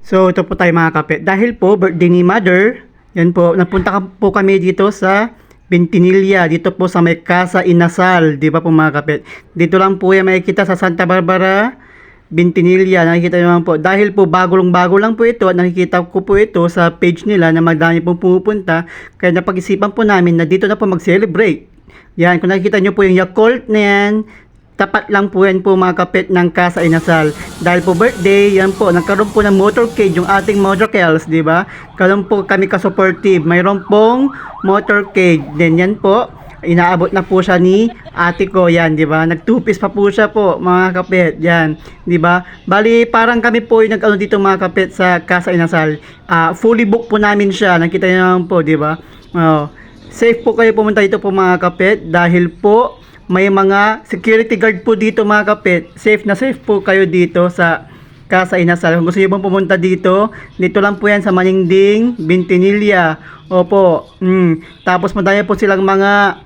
So, ito po tayo mga kapit. Dahil po, birthday ni Mother, yan po, napunta po kami dito sa Bentinilla, dito po sa may Casa Inasal, di ba po mga kapit? Dito lang po yan makikita sa Santa Barbara, Bentinilla, nakikita nyo naman po. Dahil po, bago lang po ito, at nakikita ko po ito sa page nila na madami pong pupunta, kaya napag-isipan po namin na dito na po mag-celebrate. Yan, kung nakikita nyo po yung Yakult na yan, tapat lang po yan po mga kapit ng Casa Inasal. Dahil po birthday, yan po, nagkaroon po ng motorcade yung ating motorcades, di ba? Karoon po kami ka-supportive. Mayroon pong motorcade. Then yan po, inaabot na po siya ni ate ko, yan, di ba? Nag-2-piece pa po siya po, mga kapit, yan, di ba? Bali, parang kami po yung nag-ano dito mga kapit sa Casa Inasal. Fully book po namin siya, nakita niyo naman po, di ba? Safe po kayo pumunta dito po mga kapit dahil po may mga security guard po dito mga kapit. Safe na safe po kayo dito sa Casa Inasal. Kung gusto nyo pong pumunta dito, dito lang po yan sa Maningding, Bentinilla. Opo. Tapos madaya po silang mga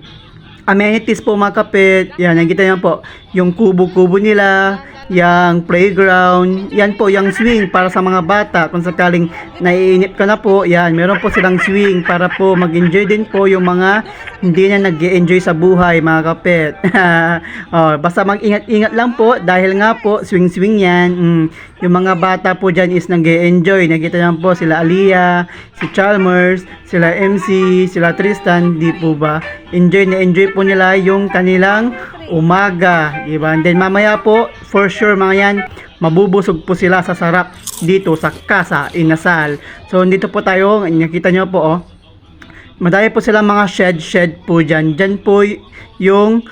amenities po mga kapit. Yan, nakikita nyo po. Yung kubo-kubo nila, yung playground, yan po, yung swing para sa mga bata. Kung sakaling naiinip ka na po, yan, meron po silang swing para po mag-enjoy din po yung mga hindi na nag-enjoy sa buhay, mga kapit. Basta mag-ingat-ingat lang po dahil nga po, swing-swing yan. Yung mga bata po dyan is nag-enjoy. Nakita naman po sila Aliyah, si Chalmers, sila MC, sila Tristan, di po ba? Enjoy na enjoy po nila yung kanilang umaga, diba? And then mamaya po, for sure mga yan, mabubusog po sila sa sarap dito sa Casa Inasal. So, dito po tayo, nakita nyo po, oh. Madami po silang mga shed po dyan. Dyan po yung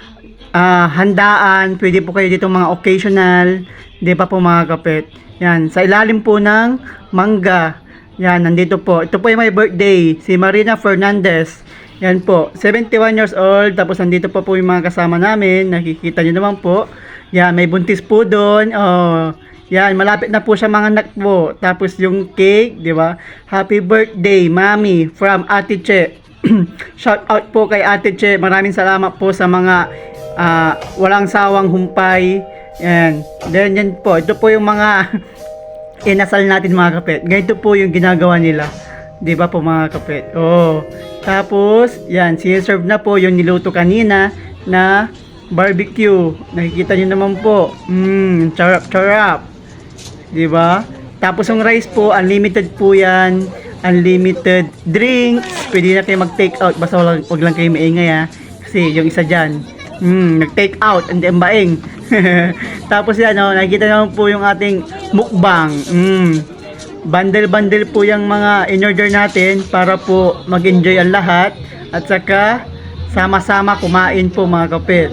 handaan, pwede po kayo dito mga occasional, di ba po mga kapit? Yan, sa ilalim po ng mangga. Yan, nandito po. Ito po yung may birthday, si Marina Fernandez. Yan po, 71 years old. Tapos nandito po yung mga kasama namin. Nakikita nyo naman po. Yan, may buntis po doon. Oh, yan, malapit na po siya mga anak po. Tapos yung cake, di ba? Happy birthday, Mami, from Ate Che. Shout out po kay Ate Che. Maraming salamat po sa mga walang sawang humpay. Yan. Then yan po, ito po yung mga inasal natin mga kapit. Ganito po yung ginagawa nila. Di ba po mga kapit? Oh. Tapos, yan, siniserve na po yung niluto kanina na barbecue. Nakikita nyo naman po. Charap. Di ba? Tapos yung rice po, unlimited po yan. Unlimited drinks. Pwede na kayo mag-take out. Basta wag lang kayo maingay ha. Kasi yung isa dyan, nag-take out. Hindi ang baing. Tapos yan, oh, nakikita naman po yung ating mukbang. Bundle po yung mga in-order natin para po mag-enjoy ang lahat at saka sama-sama kumain po mga kapit.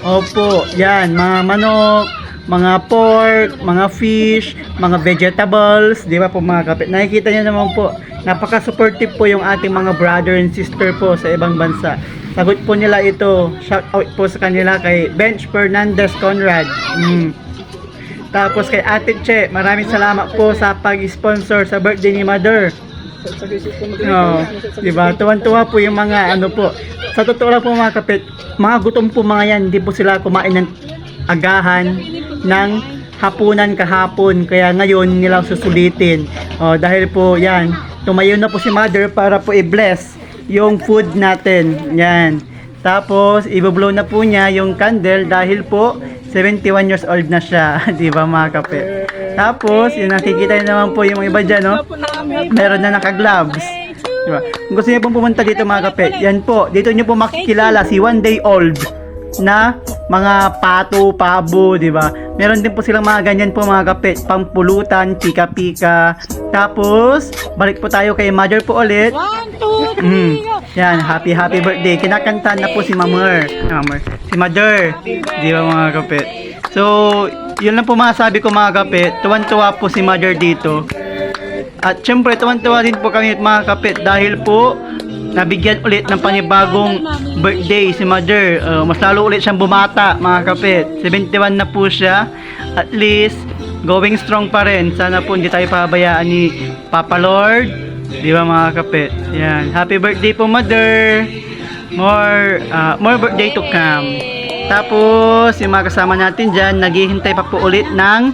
Opo, yan, mga manok, mga pork, mga fish, mga vegetables, di ba po mga kapit? Nakikita nyo naman po, napaka-supportive po yung ating mga brother and sister po sa ibang bansa. Sagot po nila ito, shout out po sa kanila kay Bench Fernandez Conrad. Tapos kay Ate Che, maraming salamat po sa pag-sponsor sa birthday ni Mother. Diba? Tuwan-tuwa po yung mga ano po. Sa totoo lang po mga kapit, mga gutom po mga yan, hindi po sila kumain ng agahan ng hapunan kahapon. Kaya ngayon nilang susulitin. Dahil po yan, tumayo na po si Mother para po i-bless yung food natin. Yan. Tapos, i-blow na po niya yung candle dahil po 71 years old na siya, di ba mga kapit? Tapos, yung nakikita niyo naman po yung iba dyan, no? Meron na naka-gloves. Diba? Kung gusto niyo pong pumunta dito mga kapit, yan po, dito niyo po makikilala si 1 day old na mga pato, pabo, di ba? Meron din po silang mga ganyan po mga kapit, pampulutan, pika-pika. Tapos, balik po tayo kay Mother po ulit. 1, 2, 3. Yan, happy birthday. Kinakanta na po si Mother. Si Mother. Di ba mga kapit? So, yun lang po masasabi ko mga kapit. Tuwan-tuwa po si Mother dito. At syempre, tuwan-tuwa din po kami mga kapit dahil po nabigyan ulit ng panibagong birthday si Mother. Mas lalo ulit siyang bumata mga kapit. 71 na po siya. At least, going strong pa rin. Sana po hindi tayo pabayaan ni Papa Lord. Di ba mga kapit? Yan. Happy birthday po Mother. more birthday to come. Tapos, yung mga kasama natin dyan, naghihintay pa po ulit ng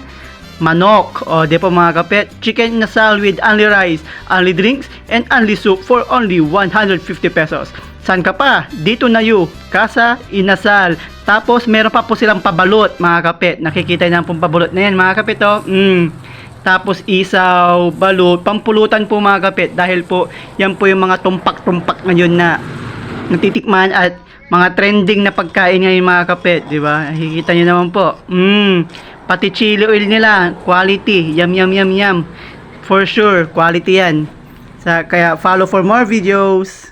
manok. O, di po mga kapet, chicken inasal with only rice, only drinks, and only soup for only 150 pesos. Saan ka pa? Dito na you, Casa Inasal. Tapos, meron pa po silang pabalot, mga kapet. Nakikita na pong pabalot na yan, mga kapet, oh. Tapos, isaw, balot, pampulutan po, mga kapet. Dahil po, yan po yung mga tumpak-tumpak ngayon na natitikman at mga trending na pagkain ngayon, mga kapet, di ba? Nakikita niyo naman po. Pati chili oil nila, quality. Yum, yum, yum, yum. For sure, quality yan. Kaya follow for more videos.